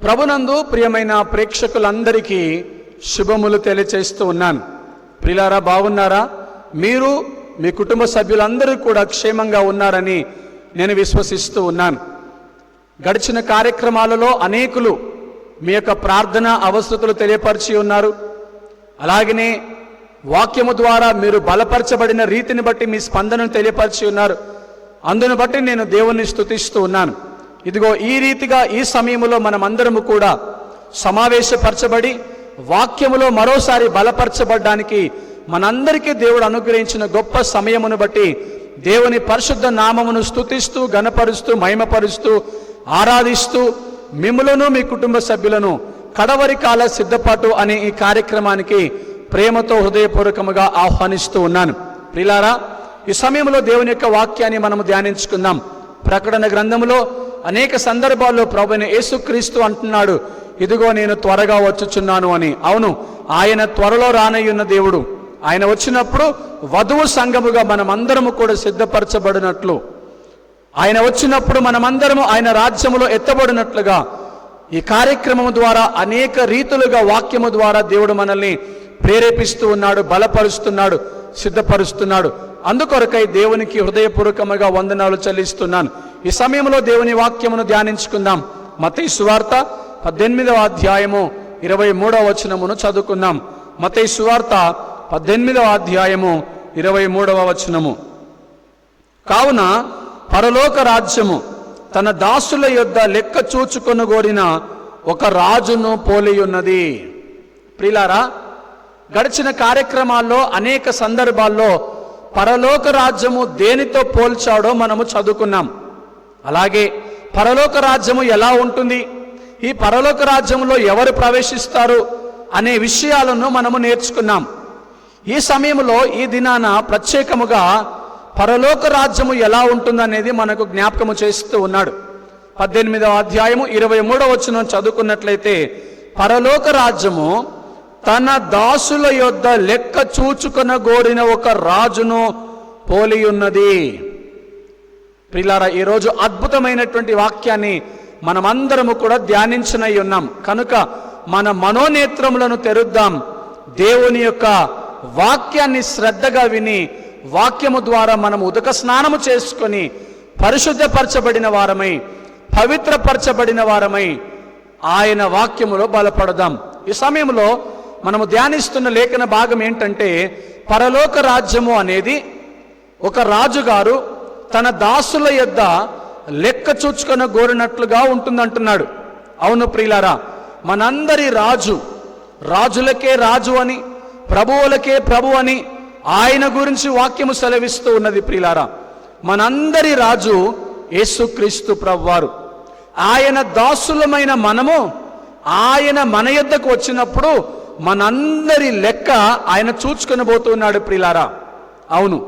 ప్రభునందు ప్రియమైన ప్రేక్షకులందరికీ శుభములు తెలియచేస్తూ ఉన్నాను. ప్రియులారా, బాగున్నారా? మీరు మీ కుటుంబ సభ్యులందరూ కూడా క్షేమంగా ఉన్నారని నేను విశ్వసిస్తూ ఉన్నాను. గడిచిన కార్యక్రమాలలో అనేకులు మీ యొక్క ప్రార్థన అవసరతలు తెలియపరిచి ఉన్నారు. అలాగనే వాక్యము ద్వారా మీరు బలపరచబడిన రీతిని బట్టి మీ స్పందనను తెలియపరిచి ఉన్నారు. అందును బట్టి నేను దేవుణ్ణి స్తుతిస్తూ ఉన్నాను. ఇదిగో ఈ రీతిగా ఈ సమయంలో మనమందరము కూడా సమావేశపరచబడి వాక్యములో మరోసారి బలపరచబడ్డానికి మనందరికీ దేవుడు అనుగ్రహించిన గొప్ప సమయమును బట్టి దేవుని పరిశుద్ధ నామమును స్తుతిస్తూ, ఘనపరుస్తూ, మహిమపరుస్తూ, ఆరాధిస్తూ మిమ్ములను మీ కుటుంబ సభ్యులను కడవరి కాల సిద్ధపాటు అనే ఈ కార్యక్రమానికి ప్రేమతో హృదయపూర్వకముగా ఆహ్వానిస్తూ ఉన్నాను. ప్రియులారా, ఈ సమయంలో దేవుని యొక్క వాక్యాన్ని మనము ధ్యానించుకుందాం. ప్రకటన గ్రంథములో అనేక సందర్భాల్లో ప్రభువైన యేసుక్రీస్తు అంటున్నాడు, ఇదిగో నేను త్వరగా వచ్చుచున్నాను అని. అవును, ఆయన త్వరలో రానయ్యున్న దేవుడు. ఆయన వచ్చినప్పుడు వధువు సంఘముగా మనమందరము కూడా సిద్ధపరచబడినట్లు, ఆయన వచ్చినప్పుడు మనమందరము ఆయన రాజ్యములో ఎత్తబడినట్లుగా ఈ కార్యక్రమం ద్వారా అనేక రీతులుగా వాక్యము ద్వారా దేవుడు మనల్ని ప్రేరేపిస్తూ ఉన్నాడు, బలపరుస్తున్నాడు, సిద్ధపరుస్తున్నాడు. అందుకొరకై దేవునికి హృదయపూర్వకముగా వందనాలు చెల్లిస్తున్నాను. ఈ సమయంలో దేవుని వాక్యమును ధ్యానించుకుందాం. మత్తయి సువార్త 18వ అధ్యాయము 23వ వచనమును చదువుకుందాం. మత్తయి సువార్త 18వ అధ్యాయము 23వ వచనము. కావున పరలోక రాజ్యము తన దాసుల యొద్ద లెక్క చూచుకొనగోరిన ఒక రాజును పోలియున్నది. ప్రియులారా, గడిచిన కార్యక్రమాల్లో అనేక సందర్భాల్లో పరలోక రాజ్యము దేనితో పోల్చాడో మనము చదువుకున్నాం. అలాగే పరలోక రాజ్యము ఎలా ఉంటుంది, ఈ పరలోక రాజ్యంలో ఎవరు ప్రవేశిస్తారు అనే విషయాలను మనము నేర్చుకున్నాం. ఈ సమయంలో ఈ దినాన ప్రత్యేకముగా పరలోక రాజ్యము ఎలా ఉంటుందనేది మనకు జ్ఞాపకము చేస్తూ ఉన్నాడు. 18వ అధ్యాయము 23వ వచనం చదువుకున్నట్లయితే, పరలోక రాజ్యము తన దాసుల యొద్ద లెక్క చూచుకొనగోరిన ఒక రాజును పోలియున్నది. ప్రియులారా, ఈరోజు అద్భుతమైనటువంటి వాక్యాన్ని మనమందరము కూడా ధ్యానించనై ఉన్నాం. కనుక మన మనోనేత్రములను తెరుద్దాం. దేవుని యొక్క వాక్యాన్ని శ్రద్ధగా విని వాక్యము ద్వారా మనం ఉదక స్నానము చేసుకొని పరిశుద్ధపరచబడిన వారమై, పవిత్రపరచబడిన వారమై ఆయన వాక్యములో బలపడదాం. ఈ సమయంలో మనము ధ్యానిస్తున్న లేఖన భాగం ఏంటంటే, పరలోక రాజ్యము అనేది ఒక రాజుగారు తన దాసుల యొద్ద లెక్క చూచుకొని గోరినట్లుగా ఉంటుందంటున్నాడు. అవును ప్రియులారా, మనందరి రాజు, రాజులకే రాజు అని, ప్రభువులకే ప్రభు అని ఆయన గురించి వాక్యము సెలవిస్తూ ఉన్నది. ప్రియులారా, మనందరి రాజు యేసుక్రీస్తు ప్రభువారు. ఆయన దాసులమైన మనము ఆయన మన యొద్దకు వచ్చినప్పుడు మనందరి లెక్క ఆయన చూచుకొని పోతున్నాడు. ప్రియులారా, అవును,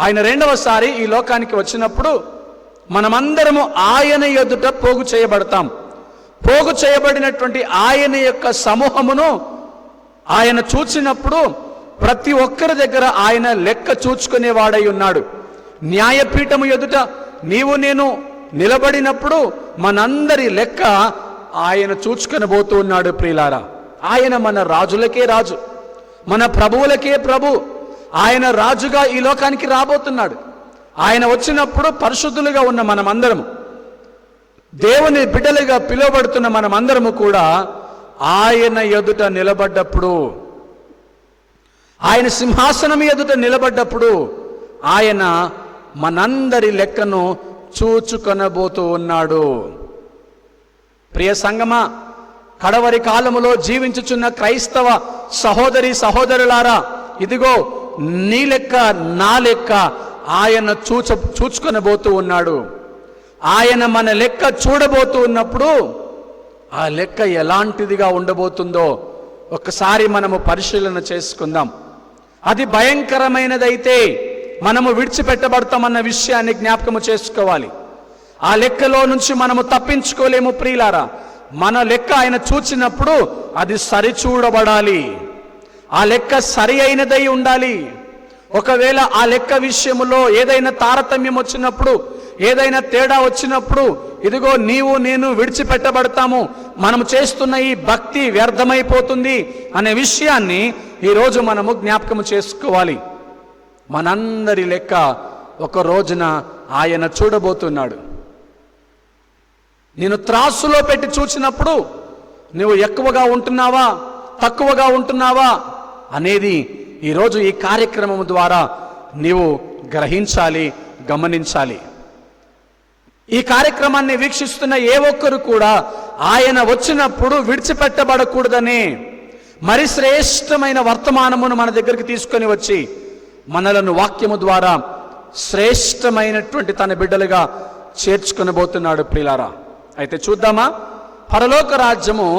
ఆయన రెండవసారి ఈ లోకానికి వచ్చినప్పుడు మనమందరము ఆయన ఎదుట పోగు చేయబడతాం. పోగు చేయబడినటువంటి ఆయన యొక్క సమూహమును ఆయన చూచినప్పుడు ప్రతి ఒక్కరి దగ్గర ఆయన లెక్క చూచుకునేవాడై ఉన్నాడు. న్యాయపీఠము ఎదుట నీవు నేను నిలబడినప్పుడు మనందరి లెక్క ఆయన చూచుకొని పోతూ ఉన్నాడు. ప్రియులారా, ఆయన మన రాజులకే రాజు, మన ప్రభువులకే ప్రభు. ఆయన రాజుగా ఈ లోకానికి రాబోతున్నాడు. ఆయన వచ్చినప్పుడు పరిశుద్ధులుగా ఉన్న మనమందరము, దేవుని బిడ్డలుగా పిలువబడుతున్న మనమందరము కూడా ఆయన ఎదుట నిలబడ్డప్పుడు, ఆయన సింహాసనం ఎదుట నిలబడ్డప్పుడు ఆయన మనందరి లెక్కను చూచుకొనబోతూ ఉన్నాడు. ప్రియ సంగమా, కడవరి కాలములో జీవించుచున్న క్రైస్తవ సహోదరి సహోదరులారా, ఇదిగో నీ లెక్క నా లెక్క ఆయన చూచుకొనబోతూ ఉన్నాడు. ఆయన మన లెక్క చూడబోతూ ఉన్నప్పుడు ఆ లెక్క ఎలాంటిదిగా ఉండబోతుందో ఒక్కసారి మనము పరిశీలన చేసుకుందాం. అది భయంకరమైనదైతే మనము విడిచిపెట్టబడతామన్న విషయాన్ని జ్ఞాపకము చేసుకోవాలి. ఆ లెక్కలో నుంచి మనము తప్పించుకోలేము. ప్రియులారా, మన లెక్క ఆయన చూచినప్పుడు అది సరిచూడబడాలి. ఆ లెక్క సరి అయినదై ఉండాలి. ఒకవేళ ఆ లెక్క విషయములో ఏదైనా తారతమ్యం వచ్చినప్పుడు, ఏదైనా తేడా వచ్చినప్పుడు ఇదిగో నీవు నేను విడిచిపెట్టబడతాము, మనము చేస్తున్న ఈ భక్తి వ్యర్థమైపోతుంది అనే విషయాన్ని ఈరోజు మనము జ్ఞాపకం చేసుకోవాలి. మనందరి లెక్క ఒక రోజున ఆయన చూడబోతున్నాడు. నేను త్రాసులో పెట్టి చూసినప్పుడు నువ్వు ఎక్కువగా ఉంటున్నావా తక్కువగా ఉంటున్నావా అనేది ఈరోజు ఈ కార్యక్రమం ద్వారా నీవు గ్రహించాలి, గమనించాలి. ఈ కార్యక్రమాన్ని వీక్షిస్తున్న ఏ ఒక్కరు కూడా ఆయన వచ్చినప్పుడు విడిచిపెట్టబడకూడదని మరి శ్రేష్టమైన వర్తమానమును మన దగ్గరికి తీసుకొని వచ్చి మనలను వాక్యము ద్వారా శ్రేష్టమైనటువంటి తన బిడ్డలుగా చేర్చుకొనబోతున్నాడు. ప్రియులారా, అయితే చూద్దామా? పరలోక రాజ్యము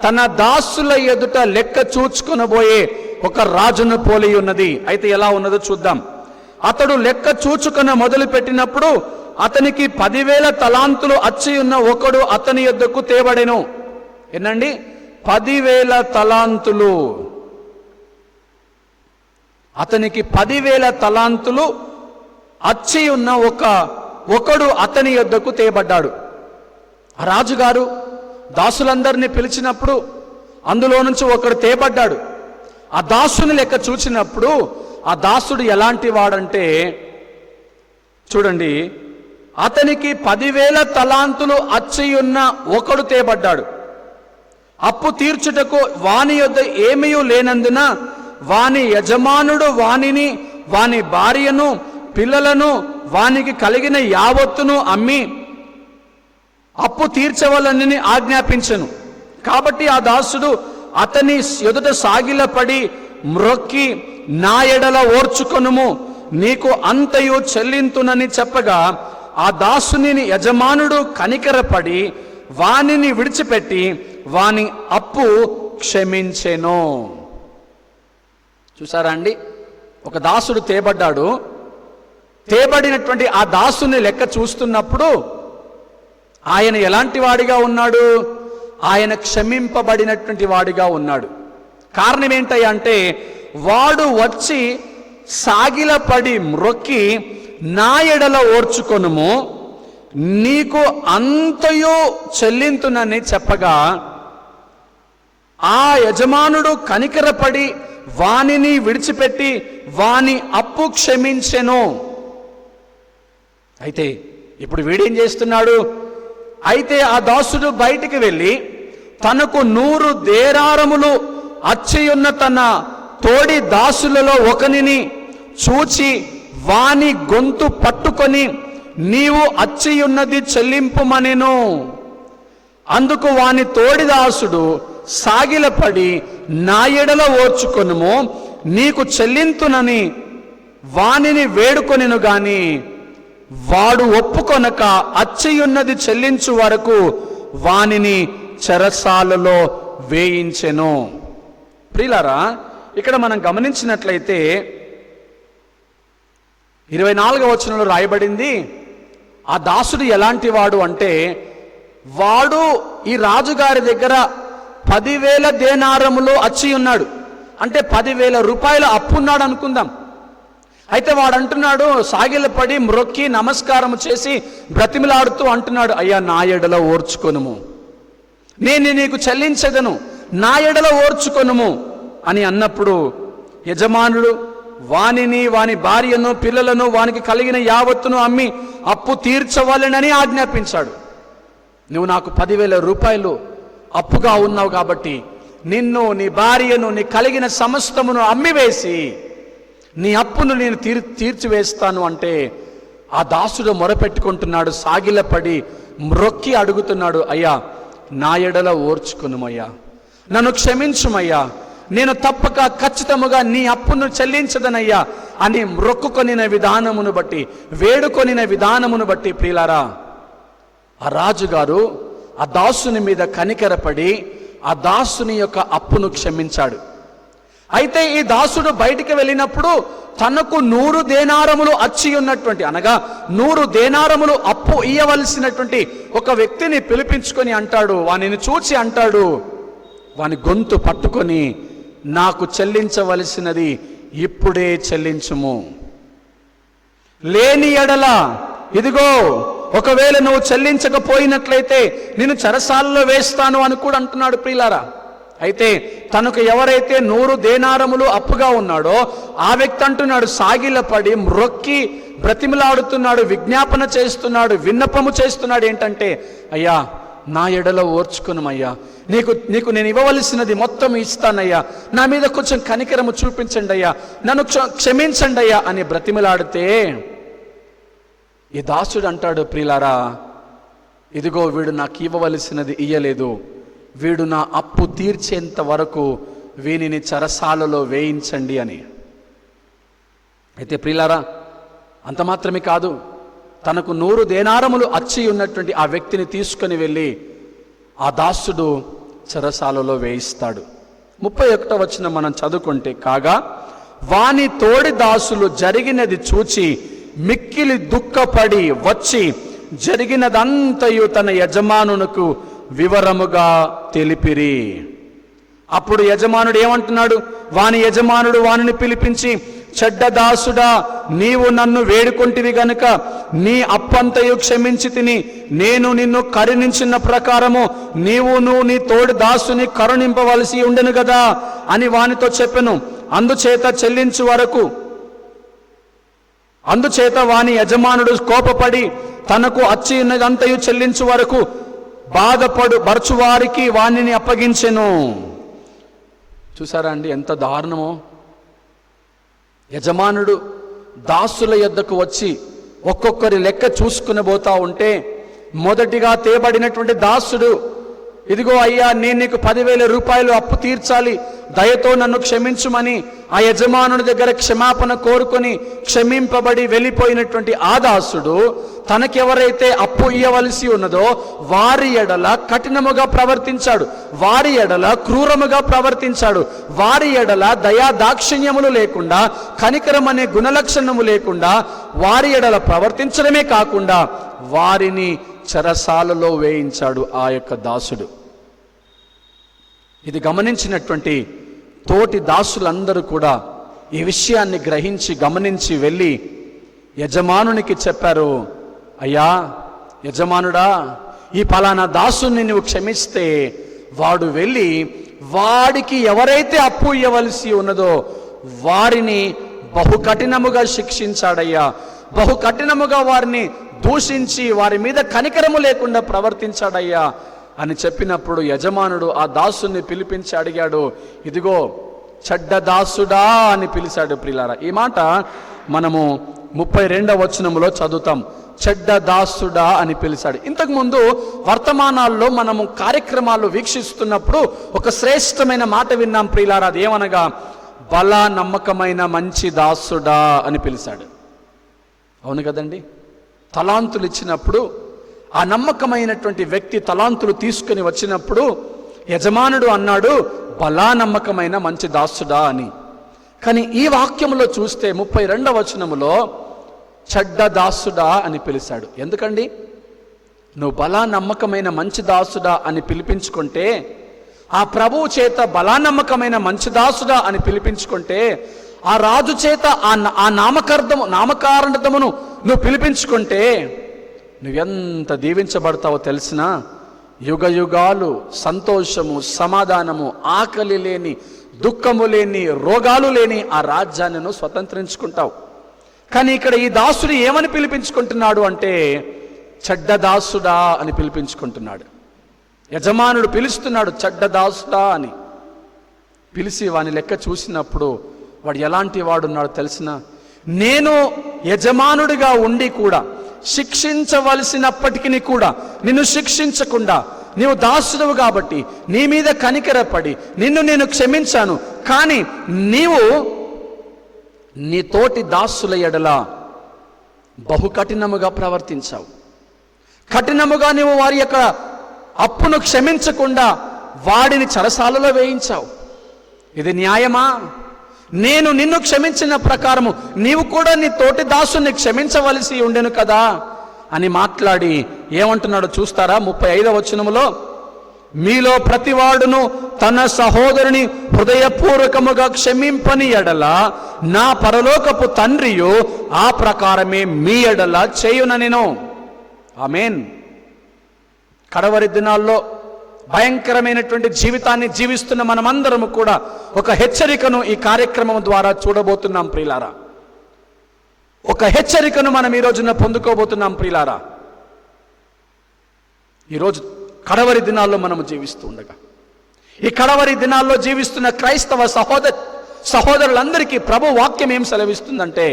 తన దాసుల ఎదుట లెక్క చూచుకొనబోయే ఒక రాజును పోలి ఉన్నది. అయితే ఎలా ఉన్నదో చూద్దాం. అతడు లెక్క చూచుకొన మొదలు పెట్టినప్పుడు అతనికి 10,000 తలాంతులు అచ్చి ఉన్న ఒకడు అతని యొద్దకు తేబడెను. ఏంటండి? 10,000 తలాంతులు. అతనికి 10,000 తలాంతులు అచ్చి ఉన్న ఒకడు అతని యొద్దకు తేబడ్డాడు. ఆ రాజుగారు దాసులందరినీ పిలిచినప్పుడు అందులో నుంచి ఒకడు తేబడ్డాడు. ఆ దాసుని లెక్క చూసినప్పుడు ఆ దాసుడు ఎలాంటి వాడంటే చూడండి, అతనికి 10,000 తలాంతులు అచ్చి ఉన్న ఒకడు తేబడ్డాడు. అప్పు తీర్చుటకు వాని యొద్ద ఏమీ లేనందున వాని యజమానుడు వానిని, వాని భార్యను, పిల్లలను, వానికి కలిగిన యావత్తును అమ్మి అప్పు తీర్చవలనని ఆజ్ఞాపించెను. కాబట్టి ఆ దాసుడు అతని ఎదుట సాగిలపడి మ్రొక్కి, నా ఎడల ఓర్చుకొనుము, నీకు అంతయు చెల్లింతునని చెప్పగా ఆ దాసుని యజమానుడు కనికరపడి వానిని విడిచిపెట్టి వాని అప్పు క్షమించెను. చూసారా అండి? ఒక దాసుడు తేబడ్డాడు. తేబడినటువంటి ఆ దాసుని లెక్క చూస్తున్నప్పుడు ఆయన ఎలాంటి వాడిగా ఉన్నాడు? ఆయన క్షమింపబడినటువంటి వాడిగా ఉన్నాడు. కారణం ఏంటయ్యా అంటే వాడు వచ్చి సాగిలపడి మ్రొక్కి, నా ఎడల ఓర్చుకొనుము, నీకు అంతయు చెల్లింతునని చెప్పగా ఆ యజమానుడు కనికరపడి వానిని విడిచిపెట్టి వాని అప్పు క్షమించెను. అయితే ఇప్పుడు వీడేం చేస్తున్నాడు? అయితే ఆ దాసుడు బయటికి వెళ్ళి తనకు 100 దేనారములు అచ్చియున్న తన తోడి దాసులలో ఒకనిని చూచి వాని గొంతు పట్టుకొని, నీవు అచ్చియున్నది చెల్లింపుమనెను. అందుకు వాని తోడి దాసుడు సాగిలపడి, నా ఎడల ఓర్చుకొనుము, నీకు చెల్లింతునని వానిని వేడుకొనెను గాని వాడు ఒప్పుకొనక అచ్చియున్నది చెల్లించు వరకు వానిని చెరసాలలో వేయించెను. ప్రియులారా, ఇక్కడ మనం గమనించినట్లయితే 24వ వచనంలో రాయబడింది, ఆ దాసుడు ఎలాంటి వాడు అంటే వాడు ఈ రాజుగారి దగ్గర 10,000 దేనారములు అచ్చి ఉన్నాడు. అంటే 10,000 రూపాయల అప్పు ఉన్నాడు అనుకుందాం. అయితే వాడు అంటున్నాడు, సాగిలపడి మ్రొక్కి నమస్కారం చేసి బ్రతిమిలాడుతూ అంటున్నాడు, అయ్యా నా ఎడల ఓర్చుకొనుము, నేను నీకు చెల్లించదను, నా ఎడల ఓర్చుకొనుము అని అన్నప్పుడు యజమానుడు వానిని, వాని భార్యను, పిల్లలను, వానికి కలిగిన యావత్తును అమ్మి అప్పు తీర్చవాలనని ఆజ్ఞాపించాడు. నువ్వు నాకు 10,000 రూపాయలు అప్పుగా ఉన్నావు కాబట్టి నిన్ను, నీ భార్యను, నీ కలిగిన సమస్తమును అమ్మివేసి నీ అప్పును నేను తీర్చివేస్తాను అంటే ఆ దాసుడు మొరపెట్టుకుంటున్నాడు, సాగిలపడి మ్రొక్కి అడుగుతున్నాడు, అయ్యా నా ఎడల ఓర్చుకొనుమయ్యా, నన్ను క్షమించుమయ్యా, నేను తప్పక ఖచ్చితముగా నీ అప్పును చెల్లించదనయ్యా అని మ్రొక్కుకొనిన విధానమును బట్టి, వేడుకొనిన విధానమును బట్టి ప్రియులారా, ఆ రాజుగారు ఆ దాసుని మీద కనికరపడి ఆ దాసుని యొక్క అప్పును క్షమించాడు. అయితే ఈ దాసుడు బయటికి వెళ్ళినప్పుడు తనకు 100 దేనారములు అచ్చి ఉన్నటువంటి, అనగా 100 దేనారములు అప్పు ఇయ్యవలసినటువంటి ఒక వ్యక్తిని పిలిపించుకొని అంటాడు, వానిని చూచి అంటాడు, వాని గొంతు పట్టుకొని, నాకు చెల్లించవలసినది ఇప్పుడే చెల్లించుము, లేని ఎడల ఇదిగో ఒకవేళ నువ్వు చెల్లించకపోయినట్లయితే నేను చెరసాలలో వేస్తాను అని కూడా అంటున్నాడు ప్రియులారా. అయితే తనకు ఎవరైతే 100 దేనారములు అప్పుగా ఉన్నాడో ఆ వ్యక్తి అంటున్నాడు, సాగిలపడి మ్రొక్కి బ్రతిమలాడుతున్నాడు, విజ్ఞాపన చేస్తున్నాడు, విన్నపము చేస్తున్నాడు. ఏంటంటే, అయ్యా నా ఎడల ఓర్చుకునమయ్యా, నీకు నేను ఇవ్వవలసినది మొత్తం ఇస్తానయ్యా, నా మీద కొంచెం కనికరము చూపించండి అయ్యా, నన్ను క్షమించండి అయ్యా అని బ్రతిమలాడితే ఈ దాసుడు అంటాడు, ప్రియులారా, ఇదిగో వీడు నాకు ఇవ్వవలసినది ఇయ్యలేదు, వీడు నా అప్పు తీర్చేంత వరకు వీనిని చెరసాలలో వేయించండి అని. అయితే ప్రియులారా, అంత మాత్రమే కాదు, తనకు 100 దేనారములు అచ్చి ఉన్నటువంటి ఆ వ్యక్తిని తీసుకొని వెళ్ళి ఆ దాసుడు చెరసాలలో వేయిస్తాడు. 31వ వచనం మనం చదువుకుంటే, కాగా వాని తోడి దాసులు జరిగినది చూచి మిక్కిలి దుఃఖపడి వచ్చి జరిగినదంతయు తన యజమానునకు వివరముగా తెలిపిరి. అప్పుడు యజమానుడు ఏమంటున్నాడు? వాని యజమానుడు వానిని పిలిపించి, చెడ్డ దాసుడా, నీవు నన్ను వేడుకొంటివి గనుక నీ అప్పంతయు క్షమించి తిని, నేను నిన్ను కరుణించిన ప్రకారము నీవును నీ తోడి దాసుని కరుణింపవలసి ఉండెను కదా అని వానితో చెప్పెను. అందుచేత వాని యజమానుడు కోపపడి తనకు అచ్చి ఉన్నదంతయు చెల్లించు వరకు బరచువారికి వానిని అప్పగించెను. చూసారా అండి ఎంత దారుణమో? యజమానుడు దాసుల యొద్దకు వచ్చి ఒక్కొక్కరి లెక్క చూసుకుని పోతా ఉంటే, మొదటిగా తేబడినటువంటి దాసుడు, ఇదిగో అయ్యా నేను నీకు 10,000 రూపాయలు అప్పు తీర్చాలి, దయతో నన్ను క్షమించుమని ఆ యజమానుడి దగ్గర క్షమాపణ కోరుకొని క్షమింపబడి వెళ్ళిపోయినటువంటి ఆ దాసుడు తనకెవరైతే అప్పు ఇయ్యవలసి ఉన్నదో వారి ఎడల కఠినముగా ప్రవర్తించాడు, వారి ఎడల క్రూరముగా ప్రవర్తించాడు, వారి ఎడల దయా దాక్షిణ్యములు లేకుండా, కనికరం అనే గుణలక్షణము లేకుండా వారి ఎడల ప్రవర్తించడమే కాకుండా వారిని చెరసాలలో వేయించాడు ఆ యొక్క దాసుడు. ఇది గమనించినటువంటి తోటి దాసులందరూ కూడా ఈ విషయాన్ని గ్రహించి గమనించి వెళ్ళి యజమానునికి చెప్పారు, అయ్యా యజమానుడా, ఈ పలానా దాసుని నువ్వు క్షమిస్తే వాడు వెళ్ళి వాడికి ఎవరైతే అప్పు ఇవ్వవలసి ఉన్నదో వారిని బహు కఠినముగా శిక్షించాడయ్యా, బహు కఠినముగా వారిని దూషించి వారి మీద కనికరము లేకుండా ప్రవర్తించాడయ్యా అని చెప్పినప్పుడు యజమానుడు ఆ దాసుని పిలిపించి అడిగాడు, ఇదిగో చెడ్డ దాసుడా అని పిలిచాడు. ప్రియులారా, ఈ మాట మనము 32వ వచనములో చదువుతాం. చెడ్డ దాసుడా అని పిలిచాడు. ఇంతకుముందు వర్తమానాల్లో మనము కార్యక్రమాలు వీక్షిస్తున్నప్పుడు ఒక శ్రేష్టమైన మాట విన్నాం ప్రియులారా. అదేమనగా, బల నమ్మకమైన మంచి దాసుడా అని పిలిచాడు. అవును కదండి? తలాంతులు ఇచ్చినప్పుడు ఆ నమ్మకమైనటువంటి వ్యక్తి తలాంతులు తీసుకుని వచ్చినప్పుడు యజమానుడు అన్నాడు, బలా నమ్మకమైన మంచి దాసుడా అని. కానీ ఈ వాక్యములో చూస్తే 32వ వచనములో చెడ్డ దాసుడా అని పిలిచాడు. ఎందుకండి? నువ్వు బలా నమ్మకమైన మంచి దాసుడా అని పిలిపించుకుంటే, ఆ ప్రభువు చేత బలా నమ్మకమైన మంచి దాసుడా అని పిలిపించుకుంటే, ఆ రాజు చేత ఆ నామకారణతమును నువ్వు పిలిపించుకుంటే నువ్వెంత దీవించబడతావో తెలిసినా, యుగ యుగాలు సంతోషము, సమాధానము, ఆకలి లేని, దుఃఖము లేని, రోగాలు లేని ఆ రాజ్యాన్ని నువ్వు స్వతంత్రించుకుంటావు. కానీ ఇక్కడ ఈ దాసుడు ఏమని పిలిపించుకుంటున్నాడు అంటే, చెడ్డ దాసుడా అని పిలిపించుకుంటున్నాడు. యజమానుడు పిలుస్తున్నాడు చెడ్డ దాసుడా అని. పిలిచి వాని లెక్క చూసినప్పుడు వాడు ఎలాంటి వాడున్నాడో తెలిసిన, నేను యజమానుడిగా ఉండి కూడా శిక్షించవలసినప్పటికీ కూడా నిన్ను శిక్షించకుండా, నీవు దాసుడవు కాబట్టి నీ మీద కనికరపడి నిన్ను నేను క్షమించాను, కానీ నీవు నీ తోటి దాసుల ఎడల బహు కఠినముగా ప్రవర్తించావు. కఠినముగా నీవు వారి యొక్క అప్పును క్షమించకుండా వాడిని చెరసాలలో వేయించావు. ఇది న్యాయమా? నేను నిన్ను క్షమించిన ప్రకారము నీవు కూడా నీ తోటి దాసుని క్షమించవలసి ఉండెను కదా అని మాట్లాడి ఏమంటున్నాడో చూస్తారా? 35వ వచనములో, మీలో ప్రతివాడును తన సహోదరుని హృదయపూర్వకముగా క్షమింపని ఎడల నా పరలోకపు తండ్రియు ఆ ప్రకారమే మీ ఎడల చేయుననెను. ఆమేన్. కడవరి దినాల్లో భయంకరమైనటువంటి జీవితాన్ని జీవిస్తున్న మనమందరము కూడా ఒక హెచ్చరికను ఈ కార్యక్రమం ద్వారా చూడబోతున్నాం ప్రియులారా. ఒక హెచ్చరికను మనం ఈ రోజున పొందుకోబోతున్నాం ప్రియులారా. ఈరోజు కడవరి దినాల్లో మనము జీవిస్తూ ఉండగా, ఈ కడవరి దినాల్లో జీవిస్తున్న క్రైస్తవ సహోదరులందరికీ ప్రభు వాక్యం ఏం సెలవిస్తుందంటే,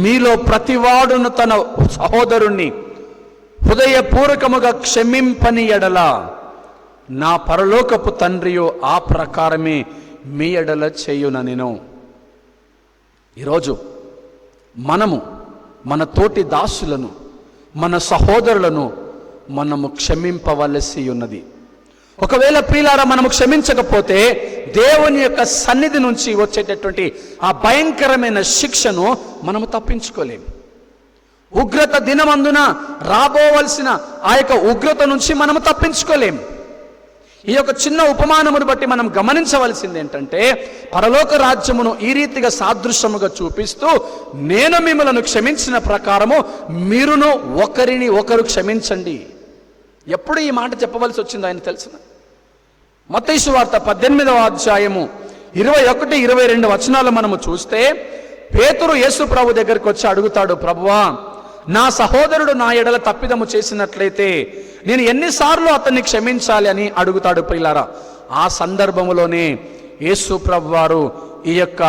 మీలో ప్రతివాడును తన సహోదరుణ్ణి హృదయపూర్వకముగా క్షమింపని ఎడల నా పరలోకపు తండ్రియు ఆ ప్రకారమే మీ ఎడల చేయుననెను. ఈరోజు మనము మన తోటి దాసులను, మన సహోదరులను మనము క్షమింపవలసి ఉన్నది. ఒకవేళ ప్రియులారా మనము క్షమించకపోతే దేవుని యొక్క సన్నిధి నుంచి వచ్చేటటువంటి ఆ భయంకరమైన శిక్షను మనము తప్పించుకోలేము. ఉగ్రత దినమందున రాబోవలసిన ఆ యొక్క ఉగ్రత నుంచి మనము తప్పించుకోలేము. ఈ యొక్క చిన్న ఉపమానమును బట్టి మనం గమనించవలసింది ఏంటంటే, పరలోక రాజ్యమును ఈ రీతిగా సాదృశ్యముగా చూపిస్తూ, నేను మిమ్మల్ని క్షమించిన ప్రకారము మీరును ఒకరిని ఒకరు క్షమించండి. ఎప్పుడు ఈ మాట చెప్పవలసి వచ్చింది ఆయన తెలుసున? మత్తయి సువార్త 18వ అధ్యాయము 21, 22 వచనాలు మనము చూస్తే, పేతురు యేసు ప్రభు దగ్గరికి వచ్చి అడుగుతాడు, ప్రభువా, నా సహోదరుడు నా ఎడల తప్పిదము చేసినట్లయితే నేను ఎన్నిసార్లు అతన్ని క్షమించాలి అని అడుగుతాడు ప్రియులారా. ఆ సందర్భములోనే యేసు ప్రభు వారు ఈ యొక్క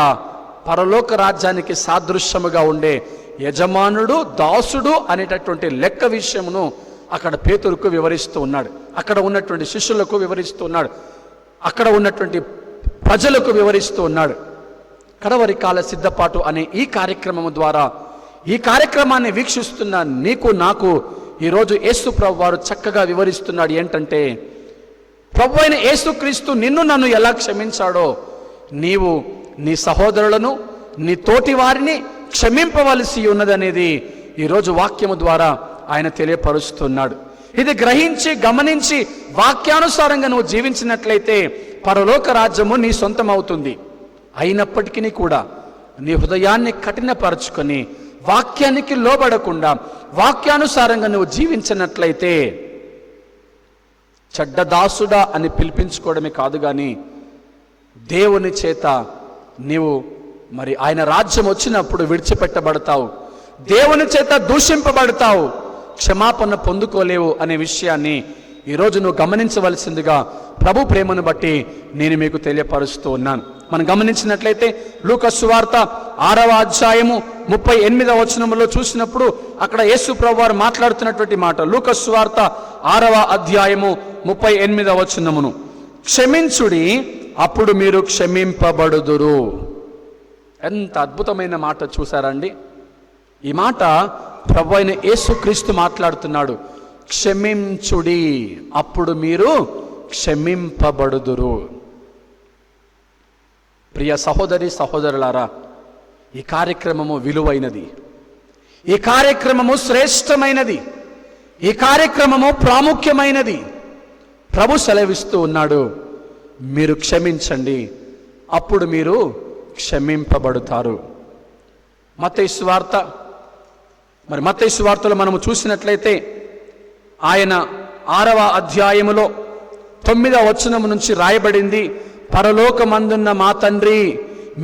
పరలోక రాజ్యానికి సాదృశ్యముగా ఉండే యజమానుడు, దాసుడు అనేటటువంటి లెక్క విషయమును అక్కడ పేతురుకు వివరిస్తూ ఉన్నాడు. అక్కడ ఉన్నటువంటి శిష్యులకు వివరిస్తూ ఉన్నాడు. అక్కడ ఉన్నటువంటి ప్రజలకు వివరిస్తూ ఉన్నాడు. కడవరి కాల సిద్ధపాటు అనే ఈ కార్యక్రమం ద్వారా, ఈ కార్యక్రమాన్ని వీక్షిస్తున్న నీకు నాకు ఈరోజు యేసు ప్రభు వారు చక్కగా వివరిస్తున్నాడు. ఏంటంటే, ప్రభు అయిన యేసుక్రీస్తు నిన్ను నన్ను ఎలా క్షమించాడో నీవు నీ సహోదరులను, నీ తోటి వారిని క్షమింపవలసి ఉన్నదనేది ఈరోజు వాక్యము ద్వారా ఆయన తెలియపరుస్తున్నాడు. ఇది గ్రహించి గమనించి వాక్యానుసారంగా నువ్వు జీవించినట్లయితే పరలోక రాజ్యము నీ సొంతం అవుతుంది. అయినప్పటికీ కూడా నీ హృదయాన్ని కఠినపరచుకొని వాక్యానికి లోబడకుండా వాక్యానుసారంగా నువ్వు జీవించినట్లయితే చెడ్డదాసుడా అని పిలిపించుకోవడమే కాదు, కానీ దేవుని చేత నీవు మరి ఆయన రాజ్యం వచ్చినప్పుడు విడిచిపెట్టబడతావు, దేవుని చేత దూషింపబడతావు, క్షమాపణ పొందుకోలేవు అనే విషయాన్ని ఈరోజు నువ్వు గమనించవలసిందిగా ప్రభు ప్రేమను బట్టి నేను మీకు తెలియపరుస్తూ ఉన్నాను. మనం గమనించినట్లయితే లూకా సువార్త 6వ అధ్యాయము 38వ వచనములో చూసినప్పుడు అక్కడ యేసు ప్రభు వారు మాట్లాడుతున్నటువంటి మాట, లూకా సువార్త 6వ అధ్యాయము 38వ వచనమును, క్షమించుడి అప్పుడు మీరు క్షమింపబడుదురు. ఎంత అద్భుతమైన మాట చూసారండి. ఈ మాట ప్రభు అయిన యేసుక్రీస్తు మాట్లాడుతున్నాడు. క్షమించుడి అప్పుడు మీరు క్షమింపబడుదురు. ప్రియ సహోదరి సహోదరులారా, ఈ కార్యక్రమము విలువైనది, ఈ కార్యక్రమము శ్రేష్టమైనది, ఈ కార్యక్రమము ప్రాముఖ్యమైనది. ప్రభు సెలవిస్తూ ఉన్నాడు, మీరు క్షమించండి అప్పుడు మీరు క్షమింపబడుతారు. మత్తయి సువార్త, మరి మత్తయి సువార్తలో మనము చూసినట్లయితే ఆయన 6వ అధ్యాయములో 9వ వచనము నుంచి రాయబడింది, పరలోకమందున్న మా తండ్రి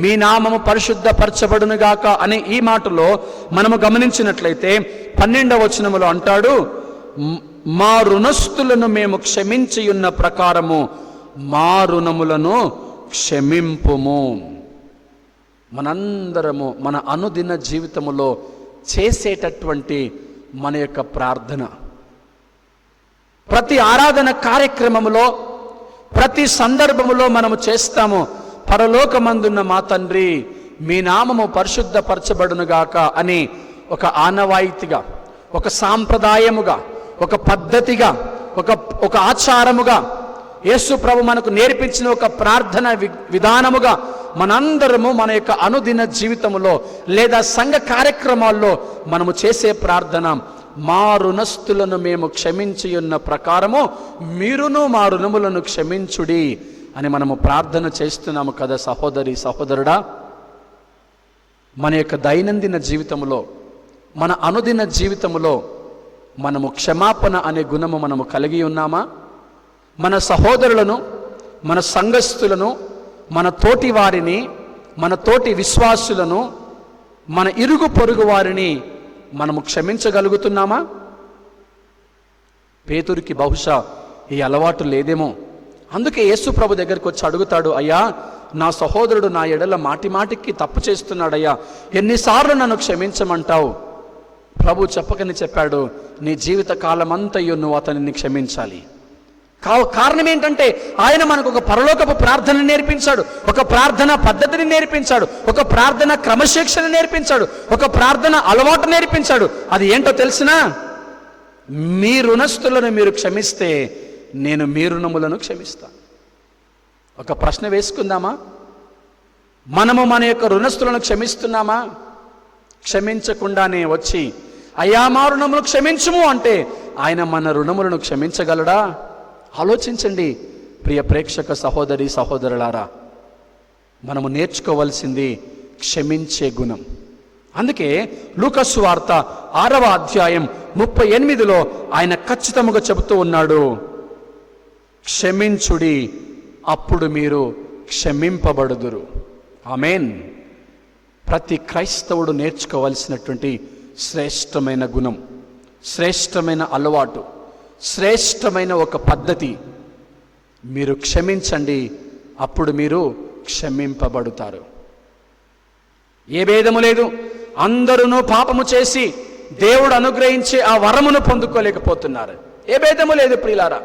మీ నామము పరిశుద్ధపరచబడునుగాక అనే ఈ మాటలో మనము గమనించినట్లయితే 12వ వచనములో అంటాడు, మా రుణస్థులను మేము క్షమించి ఉన్న ప్రకారము మా రుణములను క్షమింపుము. మనందరము మన అనుదిన జీవితములో చేసేటటువంటి మన యొక్క ప్రార్థన, ప్రతి ఆరాధన కార్యక్రమములో, ప్రతి సందర్భములో మనము చేస్తాము, పరలోకమందున్న మా తండ్రి మీ నామము పరిశుద్ధపరచబడునుగాక అని ఒక ఆనవాయితీగా, ఒక సాంప్రదాయముగా, ఒక పద్ధతిగా, ఒక ఆచారముగా యేసు ప్రభు మనకు నేర్పించిన ఒక ప్రార్థన విధానముగా మనందరము మన యొక్క అనుదిన జీవితములో లేదా సంఘ కార్యక్రమాల్లో మనము చేసే ప్రార్థన, మా రుణస్థులను మేము క్షమించి ఉన్న ప్రకారము మీరును మా రుణములను క్షమించుడి అని మనము ప్రార్థన చేస్తున్నాము కదా సహోదరి సహోదరుడా. మన యొక్క దైనందిన జీవితంలో మన అనుదిన జీవితంలో మనము క్షమాపణ అనే గుణము మనము కలిగి ఉన్నామా? మన సహోదరులను, మన సంఘస్థులను, మన తోటి వారిని, మన తోటి విశ్వాసులను, మన ఇరుగు పొరుగు వారిని మనము క్షమించగలుగుతున్నామా? పేతురికి బహుశా ఈ అలవాటు లేదేమో. అందుకే యేసు ప్రభు దగ్గరికి వచ్చి అడుగుతాడు, అయ్యా నా సహోదరుడు నా ఎడల మాటి మాటికి తప్పు చేస్తున్నాడయ్యా, ఎన్నిసార్లు నన్ను క్షమించమంటావు? ప్రభు చెప్పకని చెప్పాడు, నీ జీవిత కాలమంతయు నువ్వు అతనిని క్షమించాలి. కారణం ఏంటంటే ఆయన మనకు ఒక పరలోకపు ప్రార్థన నేర్పించాడు, ఒక ప్రార్థన పద్ధతిని నేర్పించాడు, ఒక ప్రార్థన క్రమశిక్షణ నేర్పించాడు, ఒక ప్రార్థన అలవాటు నేర్పించాడు. అది ఏంటో తెలిసినా, మీ రుణస్థులను మీరు క్షమిస్తే నేను మీ రుణములను క్షమిస్తాను. ఒక ప్రశ్న వేసుకుందామా? మనము మన యొక్క రుణస్థులను క్షమిస్తున్నామా? క్షమించకుండానే వచ్చి అయ్యా మా రుణములు క్షమించుము అంటే ఆయన మన రుణములను క్షమించగలడా? ఆలోచించండి ప్రియ ప్రేక్షక సహోదరి సహోదరులారా. మనము నేర్చుకోవలసింది క్షమించే గుణం. అందుకే లూకా సువార్త 6వ అధ్యాయం 38లో ఆయన ఖచ్చితంగా చెబుతూ ఉన్నాడు, క్షమించుడి అప్పుడు మీరు క్షమింపబడుదురు. ఆమేన్. ప్రతి క్రైస్తవుడు నేర్చుకోవలసినటువంటి శ్రేష్టమైన గుణం, శ్రేష్టమైన అలవాటు, శ్రేష్టమైన ఒక పద్ధతి. మీరు క్షమించండి, అప్పుడు మీరు క్షమింపబడుతారు. ఏ భేదము లేదు. అందరూ పాపము చేసి దేవుడు అనుగ్రహించే ఆ వరమును పొందుకోలేకపోతున్నారు. ఏ భేదము లేదు ప్రియులారా.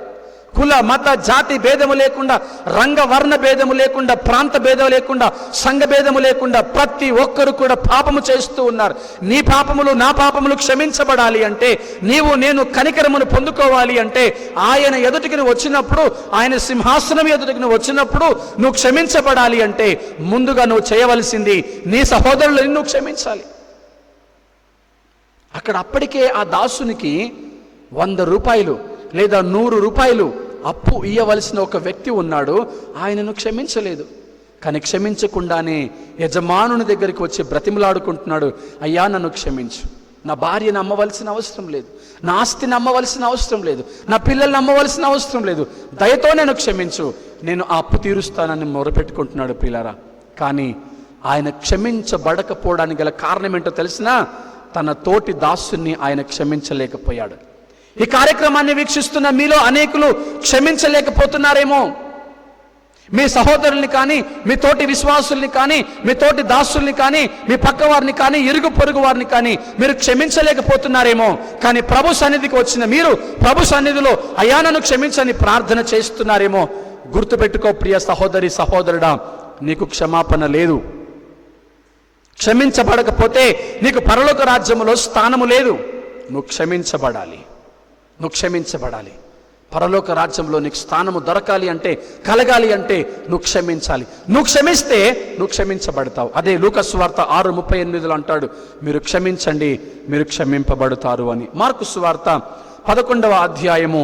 కుల మత జాతి భేదము లేకుండా, రంగ వర్ణ భేదము లేకుండా, ప్రాంత భేదం లేకుండా, సంఘ భేదము లేకుండా ప్రతి ఒక్కరు కూడా పాపము చేస్తూ ఉన్నారు. నీ పాపములు నా పాపములు క్షమించబడాలి అంటే, నీవు నేను కనికరమును పొందుకోవాలి అంటే, ఆయన ఎదుటికి నువ్వు వచ్చినప్పుడు, ఆయన సింహాసనం ఎదుటికి నువ్వు వచ్చినప్పుడు నువ్వు క్షమించబడాలి అంటే ముందుగా నువ్వు చేయవలసింది నీ సహోదరులను నువ్వు క్షమించాలి. అక్కడ అప్పటికే ఆ దాసునికి 100 రూపాయలు లేదా 100 రూపాయలు అప్పు ఇయ్యవలసిన ఒక వ్యక్తి ఉన్నాడు. ఆయనను క్షమించలేదు. కానీ క్షమించకుండానే యజమానుని దగ్గరికి వచ్చి బ్రతిమలాడుకుంటున్నాడు, అయ్యా నన్ను క్షమించు, నా భార్యను అమ్మవలసిన అవసరం లేదు, నా ఆస్తిని అమ్మవలసిన అవసరం లేదు, నా పిల్లల్ని అమ్మవలసిన అవసరం లేదు, దయతో నేను క్షమించు, నేను ఆ అప్పు తీరుస్తానని మొరపెట్టుకుంటున్నాడు ప్రియులారా. కానీ ఆయన క్షమించబడకపోవడానికి గల కారణం ఏంటో తెలిసినా, తన తోటి దాసుని ఆయన క్షమించలేకపోయాడు. ఈ కార్యక్రమాన్ని వీక్షిస్తున్న మీలో అనేకులు క్షమించలేకపోతున్నారేమో. మీ సహోదరుల్ని కానీ, మీ తోటి విశ్వాసుల్ని కానీ, మీ తోటి దాసుల్ని కానీ, మీ పక్క వారిని కానీ, ఇరుగు పొరుగు వారిని కానీ మీరు క్షమించలేకపోతున్నారేమో. కానీ ప్రభు సన్నిధికి వచ్చిన మీరు ప్రభు సన్నిధిలో అయ్యా నన్ను క్షమించని ప్రార్థన చేస్తున్నారేమో. గుర్తుపెట్టుకో ప్రియ సహోదరి సహోదరుడా, నీకు క్షమాపణ లేదు. క్షమించబడకపోతే నీకు పరలోక రాజ్యములో స్థానము లేదు. నువ్వు క్షమించబడాలి, నువ్వు క్షమించబడాలి. పరలోక రాజ్యంలో నీకు స్థానము దొరకాలి అంటే, కలగాలి అంటే నువ్వు క్షమించాలి. నువ్వు క్షమిస్తే నువ్వు క్షమించబడతావు. అదే లూకా సువార్త 6:38 అంటాడు, మీరు క్షమించండి మీరు క్షమింపబడతారు అని. మార్కు సువార్త 11వ అధ్యాయము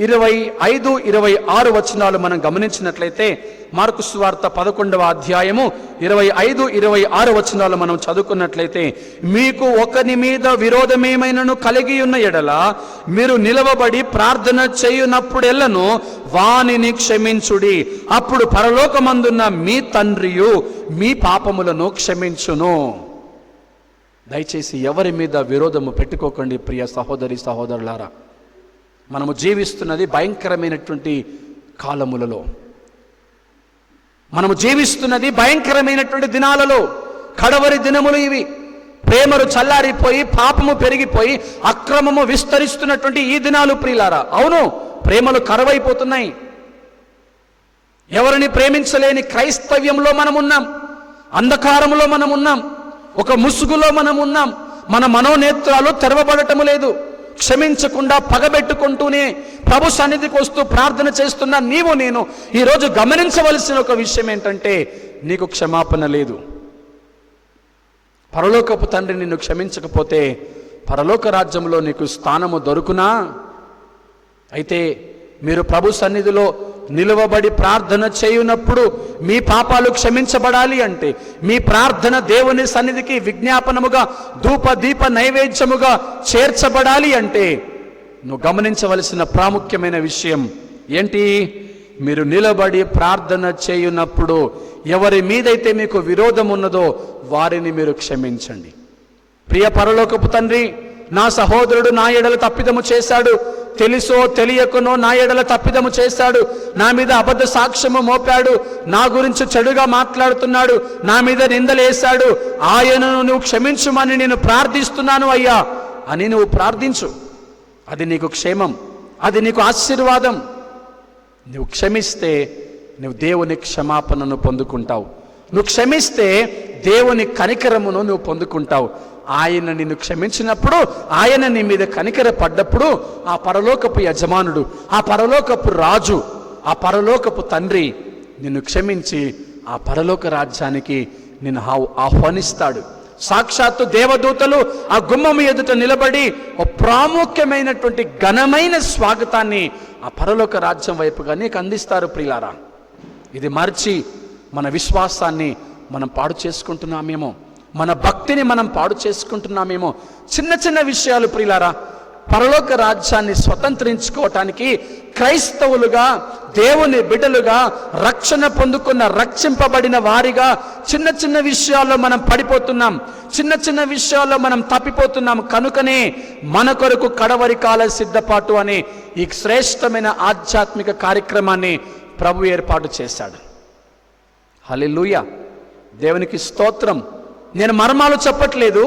25, 26 వచనాలు మనం గమనించినట్లయితే, మార్కు సువార్త 11వ అధ్యాయము 25, 26 వచనాలు మనం చదువుకున్నట్లయితే, మీకు ఒకని మీద విరోధమేమైనను కలిగి ఉన్న ఎడల మీరు నిలవబడి ప్రార్థన చేయునప్పుడెల్లను వానిని క్షమించుడి, అప్పుడు పరలోకమందున్న మీ తండ్రియు మీ పాపములను క్షమించును. దయచేసి ఎవరి మీద విరోధము పెట్టుకోకండి ప్రియ సహోదరి సహోదరులారా. మనము జీవిస్తున్నది భయంకరమైనటువంటి కాలములలో, మనము జీవిస్తున్నది భయంకరమైనటువంటి దినాలలో. కడవరి దినములు ఇవి. ప్రేమలు చల్లారిపోయి, పాపము పెరిగిపోయి, అక్రమము విస్తరిస్తున్నటువంటి ఈ దినాలు ప్రియులారా. అవును, ప్రేమలు కరువైపోతున్నాయి. ఎవరిని ప్రేమించలేని క్రైస్తవ్యంలో మనమున్నాం, అంధకారములో మనమున్నాం, ఒక ముసుగులో మనమున్నాం. మన మనోనేత్రాలు తెరవబడటము లేదు. క్షమించకుండా పగబెట్టుకుంటూనే ప్రభు సన్నిధికి వస్తూ ప్రార్థన చేస్తున్న నీవు నేను ఈరోజు గమనించవలసిన ఒక విషయం ఏంటంటే, నీకు క్షమాపణ లేదు. పరలోకపు తండ్రి నిన్ను క్షమించకపోతే పరలోక రాజ్యంలో నీకు స్థానము దొరుకునా? అయితే మీరు ప్రభు సన్నిధిలో నిలువబడి ప్రార్థన చేయునప్పుడు మీ పాపాలు క్షమించబడాలి అంటే, మీ ప్రార్థన దేవుని సన్నిధికి విజ్ఞాపనముగా ధూప దీప నైవేద్యముగా చేర్చబడాలి అంటే నువ్వు గమనించవలసిన ప్రాముఖ్యమైన విషయం ఏంటి? మీరు నిలబడి ప్రార్థన చేయునప్పుడు ఎవరి మీదైతే మీకు విరోధం ఉన్నదో వారిని మీరు క్షమించండి. ప్రియ పరలోకపు తండ్రి, నా సహోదరుడు నా ఎడల తప్పిదము చేశాడు, తెలుసో తెలియకనో నా ఎడల తప్పిదము చేశాడు, నా మీద అబద్ధ సాక్ష్యము మోపాడు, నా గురించి చెడుగా మాట్లాడుతున్నాడు, నా మీద నిందలేశాడు, ఆయనను నువ్వు క్షమించుమని నేను ప్రార్థిస్తున్నాను అయ్యా అని నువ్వు ప్రార్థించు. అది నీకు క్షేమం, అది నీకు ఆశీర్వాదం. నువ్వు క్షమిస్తే నువ్వు దేవుని క్షమాపణను పొందుకుంటావు. నువ్వు క్షమిస్తే దేవుని కనికరమును నువ్వు పొందుకుంటావు. ఆయన నిన్ను క్షమించినప్పుడు, ఆయన నీ మీద కనికర పడ్డప్పుడు ఆ పరలోకపు యజమానుడు, ఆ పరలోకపు రాజు, ఆ పరలోకపు తండ్రి నిన్ను క్షమించి ఆ పరలోక రాజ్యానికి నిన్ను ఆహ్వానిస్తాడు. సాక్షాత్తు దేవదూతలు ఆ గుమ్మము ఎదుట నిలబడి ఒక ప్రాముఖ్యమైనటువంటి ఘనమైన స్వాగతాన్ని ఆ పరలోక రాజ్యం వైపుగా నీకు అందిస్తారు. ప్రియులారా, ఇది మర్చి మన విశ్వాసాన్ని మనం పాడు చేసుకుంటున్నామేమో, మన భక్తిని మనం పాడు చేసుకుంటున్నామేమో. చిన్న చిన్న విషయాలు ప్రియులారా, పరలోక రాజ్యాన్ని స్వతంత్రించుకోవటానికి క్రైస్తవులుగా, దేవుని బిడ్డలుగా, రక్షణ పొందుకున్న రక్షింపబడిన వారిగా చిన్న చిన్న విషయాల్లో మనం పడిపోతున్నాం, చిన్న చిన్న విషయాల్లో మనం తప్పిపోతున్నాం. కనుకనే మన కొరకు కడవరి కాల సిద్ధపాటు అనే ఈ శ్రేష్టమైన ఆధ్యాత్మిక కార్యక్రమాన్ని ప్రభు ఏర్పాటు చేశాడు. హల్లెలూయా, దేవునికి స్తోత్రం. నేను మర్మాలు చెప్పట్లేదు,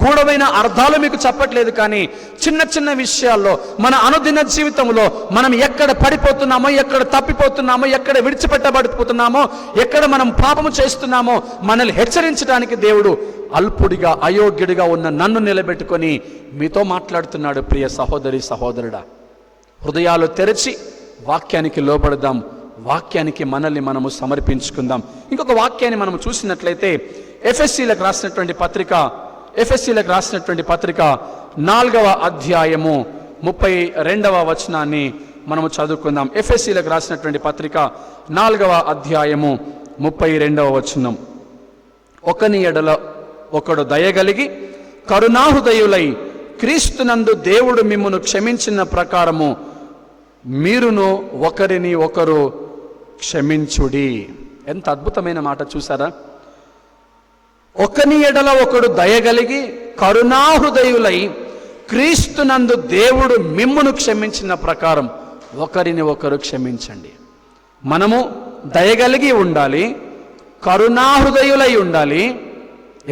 గూఢమైన అర్థాలు మీకు చెప్పట్లేదు, కానీ చిన్న చిన్న విషయాల్లో మన అనుదిన జీవితంలో మనం ఎక్కడ పడిపోతున్నామో, ఎక్కడ తప్పిపోతున్నామో, ఎక్కడ విడిచిపెట్టబడిపోతున్నామో, ఎక్కడ మనం పాపము చేస్తున్నామో మనల్ని హెచ్చరించడానికి దేవుడు అల్పుడిగా, అయోగ్యుడిగా ఉన్న నన్ను నిలబెట్టుకొని మీతో మాట్లాడుతున్నాడు. ప్రియ సహోదరి సహోదరుడా, హృదయాలు తెరిచి వాక్యానికి లోబడదాం, వాక్యానికి మనల్ని మనము సమర్పించుకుందాం. ఇంకొక వాక్యాన్ని మనం చూసినట్లయితే ఎఫెసీలకు రాసినటువంటి పత్రిక 4వ అధ్యాయము 32వ వచనాన్ని మనము చదువుకుందాం. ఎఫెసీలకు రాసినటువంటి పత్రిక 4వ అధ్యాయము 32వ వచనం. ఒకని ఎడల ఒకడు దయగలిగి కరుణాహృదయులై క్రీస్తునందు దేవుడు మిమ్మును క్షమించిన ప్రకారము మీరును ఒకరిని ఒకరు క్షమించుడి. ఎంత అద్భుతమైన మాట చూసారా? ఒకని ఎడల ఒకడు దయగలిగి కరుణాహృదయులై క్రీస్తునందు దేవుడు మిమ్మును క్షమించిన ప్రకారం ఒకరిని ఒకరు క్షమించండి. మనము దయగలిగి ఉండాలి, కరుణాహృదయులై ఉండాలి.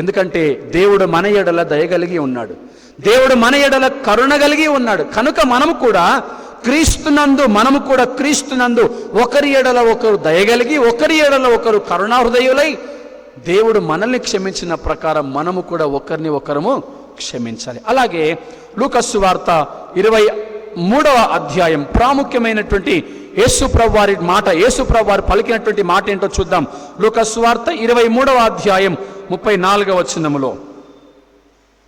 ఎందుకంటే దేవుడు మన ఎడల దయగలిగి ఉన్నాడు, దేవుడు మన ఎడల కరుణ కలిగి ఉన్నాడు. కనుక మనము కూడా క్రీస్తునందు ఒకరి ఎడల ఒకరు దయగలిగి, ఒకరి ఎడల ఒకరు కరుణాహృదయులై దేవుడు మనల్ని క్షమించిన ప్రకారం మనము కూడా ఒకరిని ఒకరము క్షమించాలి. అలాగే లూకా సువార్త 23వ అధ్యాయం ప్రాముఖ్యమైనటువంటి యేసుప్రభు వారి మాట, యేసుప్రభు వారు పలికినటువంటి మాట ఏంటో చూద్దాం. లూకా సువార్త 23వ అధ్యాయం 34వ వచనములో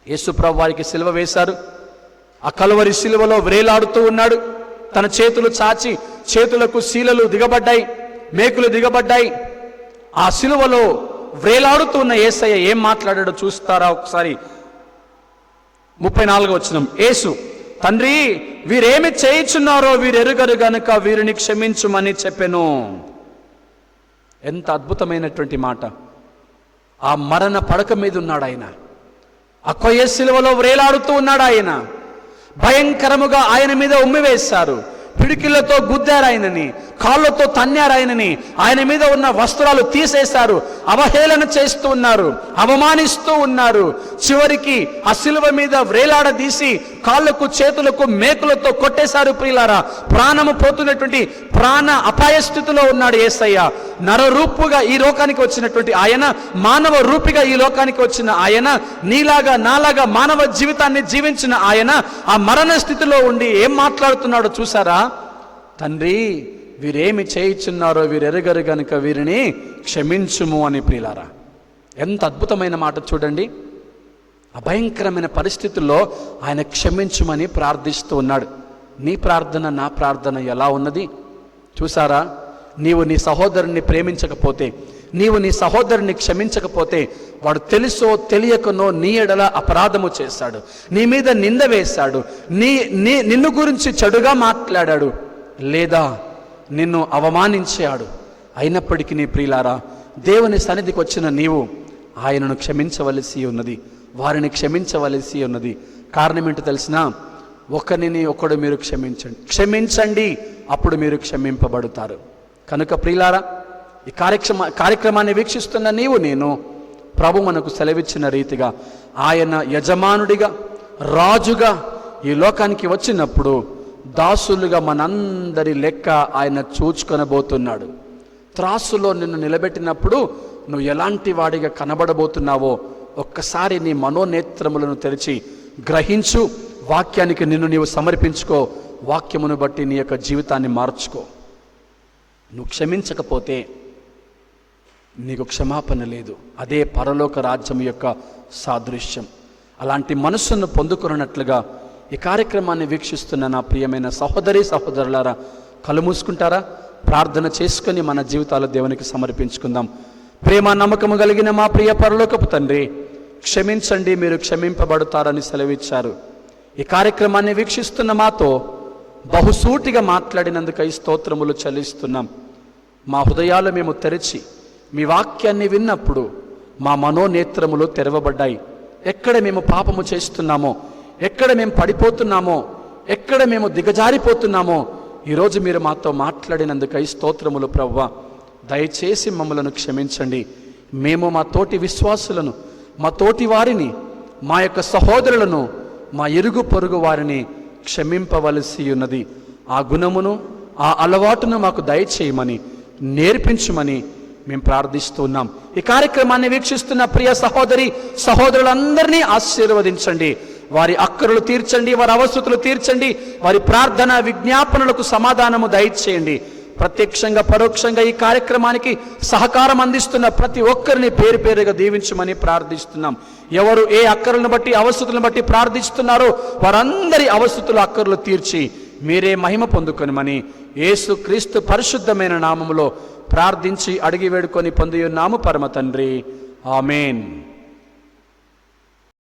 యేసుప్రభు వారికి సిలువ వేశారు. ఆ కలువరి సిలువలో వ్రేలాడుతూ ఉన్నాడు. తన చేతులు చాచి చేతులకు శీలలు దిగబడ్డాయి, మేకులు దిగబడ్డాయి. ఆ సిలువలో వ్రేలాడుతూ ఉన్న యేసయ్య ఏం మాట్లాడాడో చూస్తారా ఒకసారి? 34వ వచనం. యేసు, తండ్రి, వీరేమి చేయుచున్నారో వీరెరుగరు గనుక వీరిని క్షమించుమని చెప్పెను. ఎంత అద్భుతమైనటువంటి మాట! ఆ మరణ పడక మీద ఉన్నాడు ఆయన, ఆ కొయ్య సిలువలో వ్రేలాడుతూ ఉన్నాడు ఆయన. భయంకరముగా ఆయన మీద ఉమ్మివేశారు, పిడికిళ్లతో గుద్దారు ఆయనని, కాళ్ళతో తన్నారు ఆయనని, ఆయన మీద ఉన్న వస్త్రాలు తీసేశారు, అవహేళన చేస్తూ ఉన్నారు, అవమానిస్తూ ఉన్నారు. చివరికి ఆ సిలువ మీద వ్రేలాడదీసి కాళ్ళకు చేతులకు మేకులతో కొట్టేశారు. ప్రియులారా, ప్రాణము పోతున్నటువంటి ప్రాణ అపాయ స్థితిలో ఉన్నాడు యేసయ్య. నరరూపుగా ఈ లోకానికి వచ్చినటువంటి ఆయన, మానవ రూపిగా ఈ లోకానికి వచ్చిన ఆయన, నీలాగా నాలాగా మానవ జీవితాన్ని జీవించిన ఆయన ఆ మరణ స్థితిలో ఉండి ఏం మాట్లాడుతున్నాడో చూసారా? తండ్రి, వీరేమి చేయుచున్నారో వీరెరుగరు గనుక వీరిని క్షమించుము అని. ప్రియులారా, ఎంత అద్భుతమైన మాట చూడండి. అభయంకరమైన పరిస్థితుల్లో ఆయన క్షమించుమని ప్రార్థిస్తూ ఉన్నాడు. నీ ప్రార్థన, నా ప్రార్థన ఎలా ఉన్నది చూసారా? నీవు నీ సహోదరుని ప్రేమించకపోతే, నీవు నీ సహోదరుని క్షమించకపోతే, వాడు తెలుసో తెలియకనో నీ ఎడల అపరాధము చేశాడు, నీ మీద నింద వేశాడు, నిన్ను గురించి చెడుగా మాట్లాడాడు, లేదా నిన్ను అవమానించాడు. అయినప్పటికీ నీ ప్రియులారా, దేవుని సన్నిధికి వచ్చిన నీవు ఆయనను క్షమించవలసి ఉన్నది, వారిని క్షమించవలసి ఉన్నది. కారణం ఏంటో తెలిసినా, ఒకరిని ఒకడు మీరు క్షమించండి, అప్పుడు మీరు క్షమింపబడతారు. కనుక ప్రియులారా, ఈ కార్యక్రమాన్ని వీక్షిస్తున్న నీవు నేను ప్రభు మనకు సెలవిచ్చిన రీతిగా ఆయన యజమానుడిగా, రాజుగా ఈ లోకానికి వచ్చినప్పుడు దాసులుగా మనందరి లెక్క ఆయన చూచుకొనబోతున్నాడు. త్రాసులో నిన్ను నిలబెట్టినప్పుడు నువ్వు ఎలాంటి వాడిగా కనబడబోతున్నావో ఒక్కసారి నీ మనోనేత్రములను తెరిచి గ్రహించు. వాక్యానికి నిన్ను నీవు సమర్పించుకో. వాక్యమును బట్టి నీ యొక్క జీవితాన్ని మార్చుకో. నువ్వు క్షమించకపోతే నీకు క్షమాపణ లేదు. అదే పరలోక రాజ్యం యొక్క సాదృశ్యం. అలాంటి మనస్సును పొందుకున్నట్లుగా ఈ కార్యక్రమాన్ని వీక్షిస్తున్న నా ప్రియమైన సహోదరి సహోదరులారా, కళ్ళు మూసుకుంటారా? ప్రార్థన చేసుకొని మన జీవితాలు దేవునికి సమర్పించుకుందాం. ప్రేమ నమ్మకము కలిగిన మా ప్రియ పరలోకపు తండ్రి, క్షమించండి, మీరు క్షమింపబడతారని సెలవిచ్చారు. ఈ కార్యక్రమాన్ని వీక్షిస్తున్న మాతో బహుసూటిగా మాట్లాడినందుకై స్తోత్రములు చెల్లిస్తున్నాం. మా హృదయాలు మేము తెరిచి మీ వాక్యాన్ని విన్నప్పుడు మా మనోనేత్రములు తెరవబడ్డాయి. ఎక్కడ మేము పాపము చేస్తున్నామో, ఎక్కడ మేము పడిపోతున్నామో, ఎక్కడ మేము దిగజారిపోతున్నామో ఈరోజు మీరు మాతో మాట్లాడినందుకై స్తోత్రములు ప్రభువా. దయచేసి మమ్మలను క్షమించండి. మేము మా తోటి విశ్వాసులను, మా తోటి వారిని, మా యొక్క సహోదరులను, మా ఇరుగు పొరుగు వారిని క్షమింపవలసి ఉన్నది. ఆ గుణమును, ఆ అలవాటును మాకు దయచేయమని, నేర్పించమని మేము ప్రార్థిస్తున్నాం. ఈ కార్యక్రమాన్ని వీక్షిస్తున్న ప్రియ సహోదరి సహోదరులందరినీ ఆశీర్వదించండి. వారి అక్కరలు తీర్చండి, వారి అవసరతలు తీర్చండి, వారి ప్రార్థన విజ్ఞాపనలకు సమాధానము దయచేయండి. ప్రత్యక్షంగా పరోక్షంగా ఈ కార్యక్రమానికి సహకారం అందిస్తున్న ప్రతి ఒక్కరిని పేరు పేరుగా దీవించమని ప్రార్థిస్తున్నాం. ఎవరు ఏ అక్కర్లను బట్టి, అవసరతలను బట్టి ప్రార్థిస్తున్నారో వారందరి అవసరతలు, అక్కర్లు తీర్చి మీరే మహిమ పొందుకొనిమని యేసు క్రీస్తు పరిశుద్ధమైన నామములో ప్రార్థించి అడిగి వేడుకొని పొందియున్నాము పరమ తండ్రి. ఆమేన్.